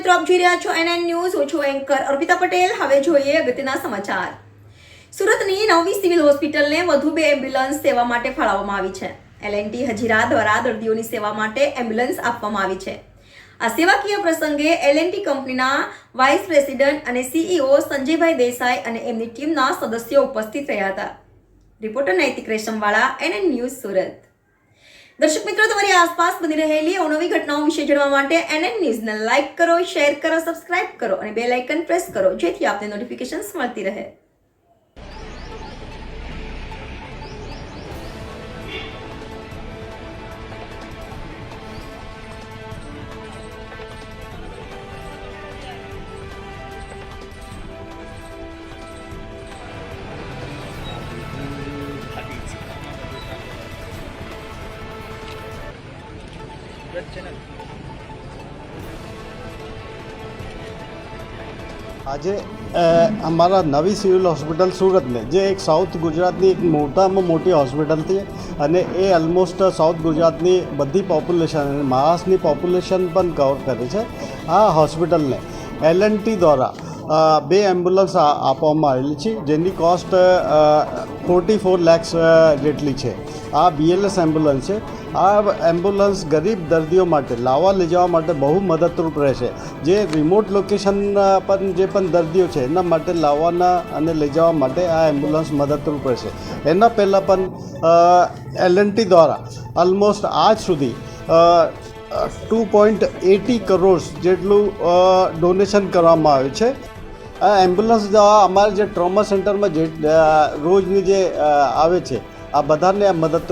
મિત્રો, આપ જોઈ રહ્યા છો NN ન્યૂઝ. હું છું એન્કર અર્પિતા પટેલ. હવે જોઈએ અગત્યના સમાચાર. સુરતની નવી સિવિલ હોસ્પિટલને વધુ 2 એમ્બ્યુલન્સ સેવા માટે ફાળવવામાં આવી છે. L&T હજીરા દ્વારા દર્દીઓની સેવા માટે એમ્બ્યુલન્સ આપવામાં આવી છે. આ સેવાકીય પ્રસંગે L&T કંપનીના વાઇસ પ્રેસિડેન્ટ અને CEO સંજયભાઈ દેસાઈ અને એમની ટીમના સદસ્યો ઉપસ્થિત રહ્યા હતા. રિપોર્ટર નૈતિક રેશમવાળા, NN ન્યૂઝ, સુરત. દર્શક મિત્રો, તમારી આસપાસ બની રહેલી અવનવી ઘટનાઓ વિશે જાણવા માટે NN ન્યૂઝને લાઇક કરો, શેર કરો, સબસ્ક્રાઇબ કરો અને બેલ આઇકન પ્રેસ કરો, જેથી આપને નોટિફિકેશન્સ મળતી રહે. આજે અમારા નવી સિવિલ હોસ્પિટલ સુરતને જે એક સાઉથ ગુજરાતની એક મોટામાં મોટી હોસ્પિટલ છે અને એ ઓલમોસ્ટ સાઉથ ગુજરાતની બધી પોપ્યુલેશન અને મહારાષ્ટ્રની પોપ્યુલેશન પણ કવર કરે છે. આ હોસ્પિટલને L&T દ્વારા 2 એમ્બ્યુલન્સ આપવામાં આવેલી છે, જેની કોસ્ટ 44 લાખ જેટલી છે. આ BLS એમ્બ્યુલન્સ છે. આ એમ્બ્યુલન્સ ગરીબ દર્દીઓ માટે લાવવા લઈ જવા માટે બહુ મદદરૂપ રહેશે. જે રિમોટ લોકેશન પર જે પણ દર્દીઓ છે એના માટે લાવવાના અને લઈ જવા માટે આ એમ્બ્યુલન્સ મદદરૂપ રહેશે. એના પહેલાં પણ L&T દ્વારા ઓલમોસ્ટ આજ સુધી 2.80 કરોડ જેટલું ડોનેશન કરવામાં આવ્યું છે. આ એમ્બ્યુલન્સ દ્વારા અમારા જે ટ્રોમા સેન્ટરમાં જે રોજની જે આવે છે આ બધાને મદદ